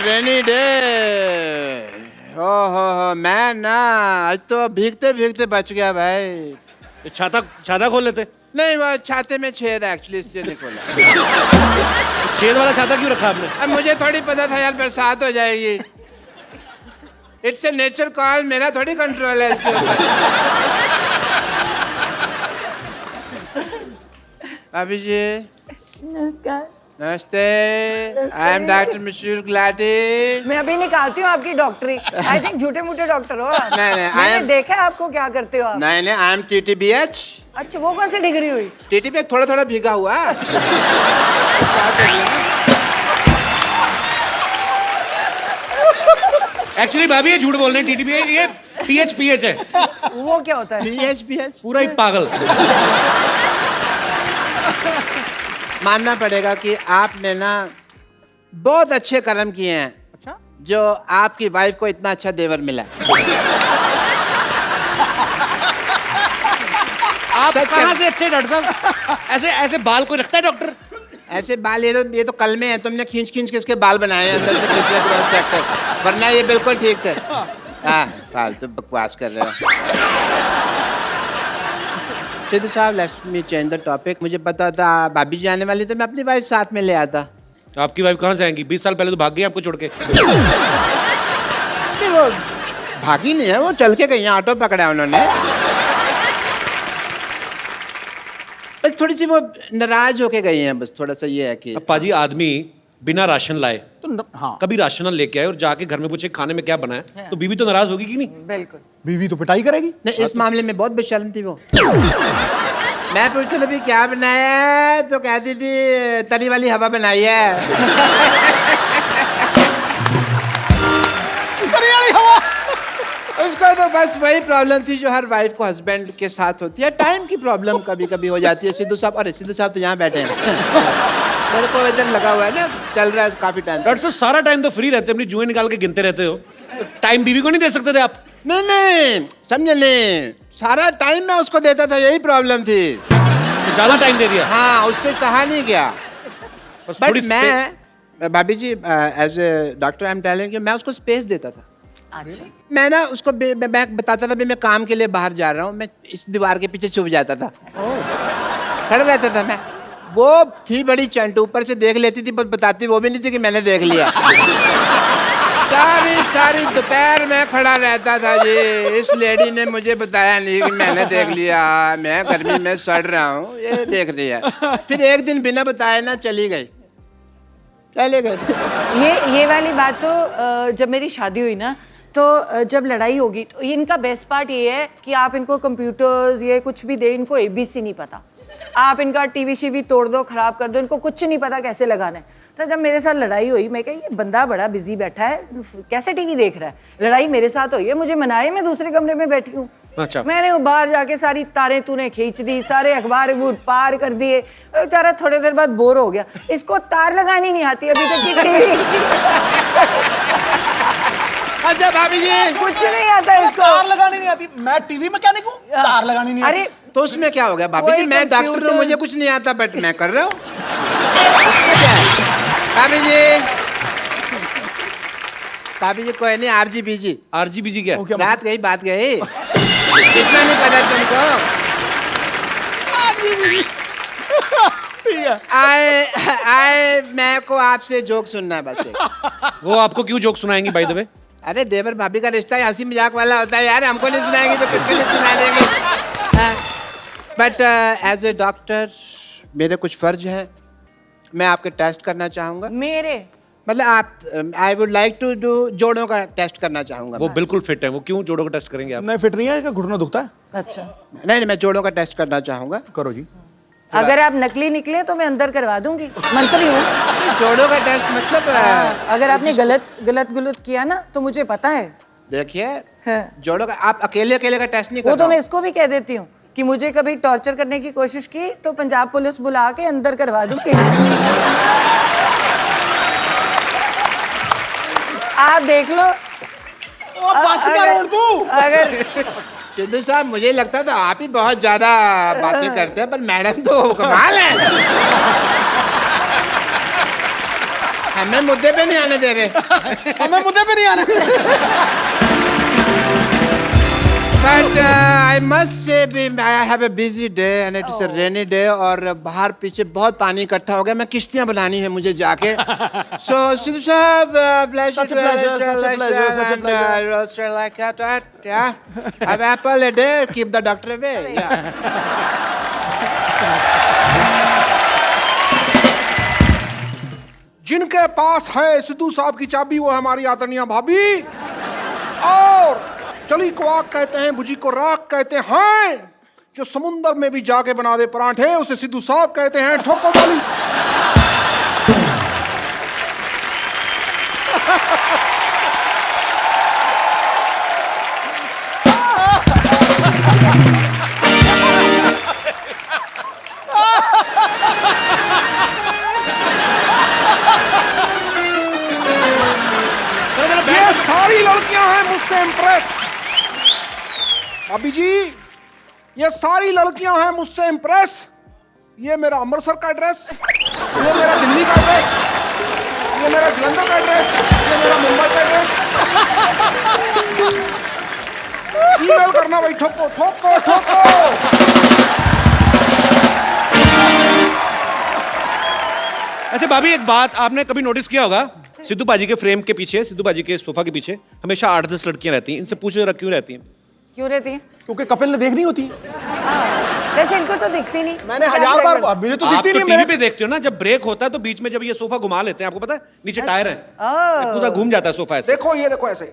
Rainy day. हो मैं ना आज तो भीगते भीगते बच गया भाई। छाता छाता खोल लेते। नहीं वो छाते में छेद है एक्चुअली, इसलिए नहीं खोला। छेद वाला छाता क्यों रखा आपने? अब मुझे थोड़ी पता था यार बरसात हो जाएगी। इट्स ए नेचर कॉल, मेरा थोड़ी कंट्रोल है इसके ऊपर। भाभी जी नमस्कार। नमस्ते। I am doctor Mishur Gulati. मैं अभी निकालती हूँ आपकी डॉक्टरी। आई थिंक झूठे मूठे डॉक्टर हो आप। नहीं, मैंने देखा है आपको क्या करते हो आप। नहीं आई एम TTBH। अच्छा वो कौन सी डिग्री हुई? TTB थोड़ा थोड़ा भीगा हुआ। एक्चुअली भाभी ये झूठ बोल रहे हैं। टीटीपी ये PH है। वो क्या होता है? PH पूरा ही पागल। मानना पड़ेगा कि आपने ना बहुत अच्छे कर्म किए हैं। अच्छा, जो आपकी वाइफ को इतना अच्छा देवर मिला। आप कहाँ से अच्छे डॉक्टर साहब? ऐसे ऐसे बाल कोई रखता है डॉक्टर? ऐसे बाल ये तो कल में है, तुमने खींच खींच के इसके बाल बनाए हैं अंदर से खींचे क्रॉस, वरना ये बिल्कुल ठीक थे। हाँ फालतू बकवास कर रहे हो। सिद्धू साहब let's me change the topic. मुझे पता था भाभी जी आने वाली, तो मैं अपनी वाइफ साथ में ले आता। आपकी वाइफ कहाँ से आएंगी? 20 साल पहले तो भाग गई आपको छोड़ के। वो भागी नहीं है, वो चल के गई है, ऑटो पकड़ा उन्होंने। बस थोड़ी सी वो नाराज होके गई हैं, बस थोड़ा सा ये है कि अब पाजी आदमी बिना राशन लाए तो हाँ, कभी राशन लेके आए और जाके घर में पूछे खाने में क्या बना है, तो बीवी तो नाराज होगी कि नहीं? बिल्कुल। बीवी तो पिटाई करेगी। नहीं, इस मामले में बहुत बेशर्म थी वो। मैं पूछता था क्या बनाया है, तो कहती थी तरी वाली हवा बनाई है। तरी वाली हवा। उसको तो बस वही प्रॉब्लम थी जो हर वाइफ को हस्बैंड के साथ होती है, टाइम की प्रॉब्लम कभी कभी हो जाती है। सिद्धू साहब, अरे सिद्धू साहब तो यहाँ बैठे हैं। मेरे को इधर लगा हुआ है ना, चल रहा है काफी टाइम। डॉक्टर साहब सारा टाइम तो फ्री रहते, अपनी जुएं निकाल के गिनते रहते हो, तो टाइम बीवी को नहीं दे सकते थे आप? नहीं समझे नहीं, सारा टाइम मैं उसको देता था, यही प्रॉब्लम थी। तो ज्यादा टाइम दे दिया। हाँ उससे सहा नहीं गया। बस बट थोड़ी मैं भाभी जी as a doctor I am telling you, मैं उसको स्पेस देता था। अच्छा मैं ना उसको मैं बताता था मैं काम के लिए बाहर जा रहा हूँ, मैं इस दीवार के पीछे छुप जाता था, खड़ा रहता था मैं। वो थी बड़ी चंट, ऊपर से देख लेती थी पर बताती वो भी नहीं थी कि मैंने देख लिया। सारी दोपहर में खड़ा रहता था जी। इस लेडी ने मुझे बताया नहीं कि मैंने देख लिया, मैं गर्मी में सड़ रहा हूँ, ये देख लिया। फिर एक दिन बिना बताए ना चली गई। ये वाली बात तो जब मेरी शादी हुई ना, तो जब लड़ाई होगी तो इनका बेस्ट पार्ट ये है कि आप इनको कंप्यूटर्स ये कुछ भी दे, इनको ABC नहीं पता। आप इनका TV शीवी तोड़ दो, खराब कर दो, इनको कुछ नहीं पता कैसे लगाना है। तो जब मेरे साथ लड़ाई हुई, मैं कहा ये बंदा बड़ा बिजी बैठा है, कैसे TV देख रहा है। लड़ाई मेरे साथ हुई है, मुझे मनाए, मैं दूसरे कमरे में बैठी हूँ। अच्छा। मैंने वो बाहर जाके सारी तारें तूने खींच दी, सारे अखबार पार कर दिए। बेचारा थोड़ी देर बाद बोर हो गया, इसको तार लगानी नहीं आती अभी तक की TV। अच्छा भाभी जी कुछ नहीं आता इसको, तार लगानी नहीं आती। मैं टीवी मैकेनिक हूँ, तार लगानी नहीं आती। अरे तो उसमें क्या हो गया भाभी जी, कोई मैं डॉक्टर हूँ, computers- मुझे कुछ नहीं आता बट मैं कर रहा हूँ। उसमें क्या है भाभी जी? भाभी जी कोई नहीं, RGBG। RGBG क्या है? वो क्या बात गई इतना नहीं पता तुमको? ठीक है। आए मैं को आपसे जोक सुनना है बस एक। वो आपको क्यों जोक सुनाएंगी बाय द वे? अरे देवर भाभी का रिश्ता हंसी मजाक वाला होता है यार, हमको नहीं सुनाएंगे तो किसके लिए सुना देंगे। बट एज ए डॉक्टर मेरे कुछ फर्ज हैं, मैं आपके टेस्ट करना चाहूँगा। मेरे मतलब आप I would like to do जोड़ों का टेस्ट करना चाहूँगा। वो बिल्कुल फिट है, वो क्यों जोड़ों का टेस्ट करेंगे आप? नहीं फिट नहीं है, इसका घुटना दुखता है। अच्छा, नहीं मैं जोड़ों का टेस्ट करना चाहूँगा। करो जी। अगर आप नकली निकले तो मैं अंदर करवा दूंगी, मंत्री हूँ। जोड़ों का टेस्ट मतलब अगर आपने गलत किया ना तो मुझे पता है। देखिए हाँ। जोड़ों का आप अकेले का टेस्ट नहीं वो करना। तो मैं इसको भी कह देती हूँ कि मुझे कभी टॉर्चर करने की कोशिश की तो पंजाब पुलिस बुला के अंदर करवा दूंगी। आप देख लो। बस कर तू। अगर सिद्धू साहब मुझे लगता था आप ही बहुत ज्यादा बातें करते हैं, पर मैडम तो कमाल है। हमें मुद्दे पे नहीं आने दे रहे। हमें मुद्दे पे नहीं आने। But I must say, I have a busy day and it is a rainy day और बाहर पीछे बहुत पानी इकट्ठा हो गया। मैं किश्तियाँ बनानी है मुझे जाके। So सिद्धू साहब, Such a pleasure, such a pleasure, such a pleasure. roaster like that, yeah. Have apple a day, keep the doctor away. Yeah. जिनके पास है सिद्धू साहब की चाबी वो है हमारी आदरणीय भाभी। और चली को आग कहते हैं, बुझी को राख कहते हैं। जो समुंदर में भी जाके बना दे पराठे उसे सिद्धू साहब कहते हैं। ठोको वाली। ये सारी लड़कियां हैं मुझसे इम्प्रेस। भाभी जी, ये सारी लड़कियां हैं मुझसे इम्प्रेस। ये मेरा अमृतसर का एड्रेस, ये मेरा दिल्ली का एड्रेस, ये मेरा जलंधर का एड्रेस, ये मेरा मुंबई का एड्रेस। ईमेल करना भाई, ठोको ठोको ठोको। अच्छा भाभी, एक बात आपने कभी नोटिस किया होगा, सिद्धू बाजी के फ्रेम के पीछे, सिद्धू बाजी के सोफा के पीछे हमेशा 8-10 लड़कियां रहती हैं। इनसे पूछो जरा क्यों रहती हैं? क्यों रहती है? क्योंकि कपिल ने देखनी होती है। वैसे इनको तो दिखती नहीं। मैंने 1000 बार, मुझे तो आप दिखती तो नहीं। टीवी पे देखते हो ना, जब ब्रेक होता है तो बीच में जब ये सोफा घुमा लेते हैं, आपको पता है नीचे टायर है, पूरा घूम जाता है सोफा ऐसे। देखो ये देखो ऐसे।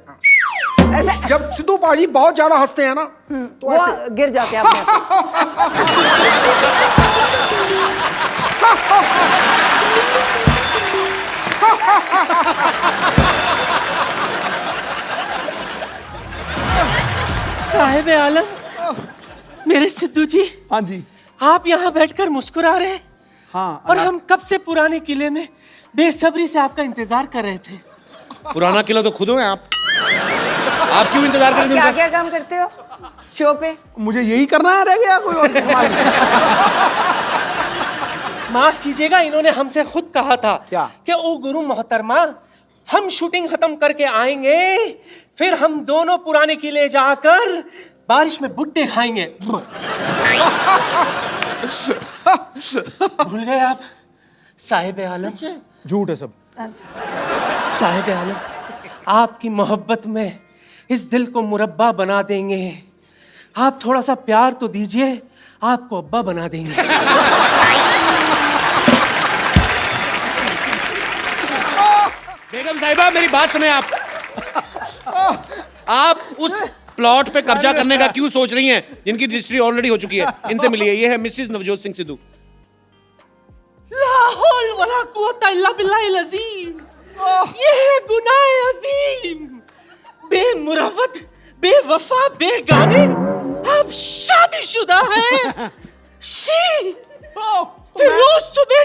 ऐसे जब सिद्धू बाजी बहुत ज्यादा हंसते हैं ना तो वो ऐसे गिर जाते हैं अपने आप। साहिब आलम, मेरे सिद्धू जी, हाँ जी। आप यहाँ बैठकर मुस्कुरा रहे हैं। हाँ। और हम कब से पुराने किले में बेसब्री से आपका इंतजार कर रहे थे। पुराना किला तो खुद हो आप क्यों इंतजार कर रहे क्या हैं? क्या काम करते हो शो पे? मुझे यही करना है, रह गया कोई और कमाल नहीं। माफ कीजिएगा, इन्होंने हमसे खुद कहा था क्या? कि ओ गुरु मोहतरमा, हम शूटिंग खत्म करके आएंगे, फिर हम दोनों पुराने किले जाकर बारिश में भुट्टे खाएंगे। भूल गए आप साहिब आलम? झूठ है सब। साहिब आलम, आपकी मोहब्बत में इस दिल को मुरब्बा बना देंगे। आप थोड़ा सा प्यार तो दीजिए, आपको अब्बा बना देंगे। बेगम साहिबा, मेरी बात सुने आप उस प्लॉट पे कब्जा करने का क्यों सोच रही हैं जिनकी रजिस्ट्री ऑलरेडी हो चुकी है? इनसे मिलिए, ये है मिसेस नवजोत सिंह सिद्धू। ला हौल वला कुव्वता इल्ला बिल्लाहिल अज़ीम। ये है गुनाह अजीम। बेमुरवत, बेवफा, बेगाने, आप शादीशुदा हैं। शी, फिर रोज सुबह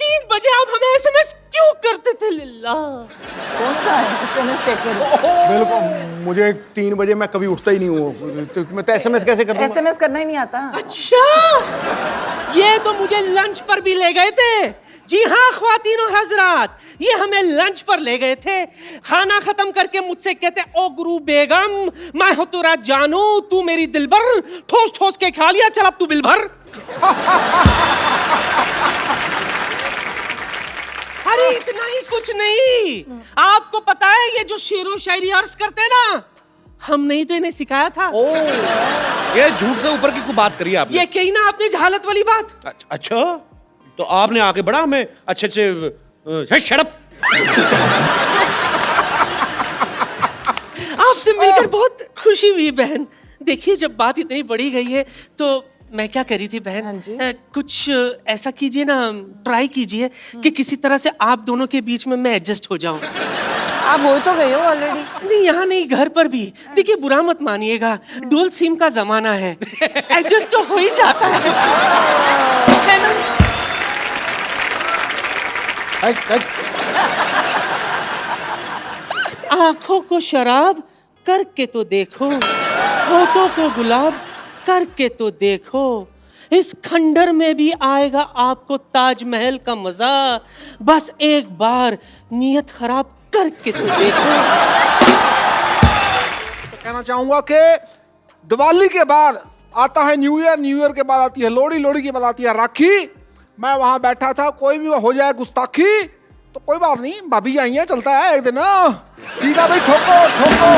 3 बजे आप हमें SMS क्यों करते थे? लिल्ला, कौन सा है SMS चेक करो। बिल्कुल, मुझे 3 बजे मैं कभी उठता ही नहीं हूँ, तो मैं तो SMS कैसे कर दूंगा? SMS करना ही नहीं आता। अच्छा, ये तो मुझे लंच पर भी ले गए थे। जी हाँ ख्वातीन और हजरात, ये हमें लंच पर ले गए थे। खाना खत्म करके मुझसे कहते, ओ गुरु बेगम, मैं हो तेरा जानू, तू मेरी दिलबर, ठोस ठोस के खा लिया, चल अब तू बिल भर। अरे इतना ही कुछ नहीं, आपको पता है ये जो शेरो शायरी अर्ज करते हैं ना, हमने ही तो इन्हें सिखाया था। ये झूठ से ऊपर की कोई बात करी आपने? ये कही ना आपने जहालत वाली बात। अच्छा, तो आपने आके बड़ा हमें अच्छे शट अप। आपसे मिलकर बहुत खुशी हुई बहन। देखिए, जब बात इतनी बड़ी गई है तो मैं क्या कह रही थी बहन, हाँ जी। कुछ ऐसा कीजिए ना, ट्राई कीजिए कि किसी तरह से आप दोनों के बीच में मैं एडजस्ट हो जाऊं। आप हो तो गए हो ऑलरेडी। नहीं, यहाँ नहीं, घर पर भी। देखिए, बुरा मत मानिएगा, डुअल सिम का जमाना है, एडजस्ट तो हो ही जाता है ना? आंखों को शराब करके तो देखो, होठों को गुलाब करके तो देखो, इस खंडर में भी आएगा आपको ताजमहल का मजा। बस एक बार नियत खराब करके तो देखो। तो कहना चाहूंगा कि दिवाली के बाद आता है न्यू ईयर, न्यू ईयर के बाद आती है लोहड़ी, लोहड़ी के बाद आती है राखी। मैं वहां बैठा था, कोई भी हो जाए गुस्ताखी तो कोई बात नहीं, भाभी आई है, चलता है एक दिन। ठीक है भाई, ठोको ठोको।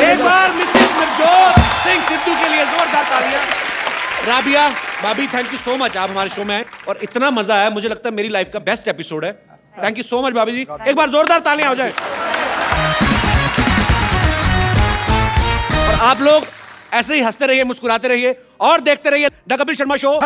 एक बार मिसेस नवजोत सिंह सिद्धू के लिए जोरदार तालियां। राबिया, भाभी, थैंक यू सो मच, आप हमारे शो में आए और इतना मजा आया, मुझे लगता है मेरी लाइफ का बेस्ट एपिसोड है। थैंक यू सो मच भाभी जी, एक बार जोरदार तालियां हो जाए। और आप लोग ऐसे ही हंसते रहिए, मुस्कुराते रहिए और देखते रहिए द कपिल शर्मा शो।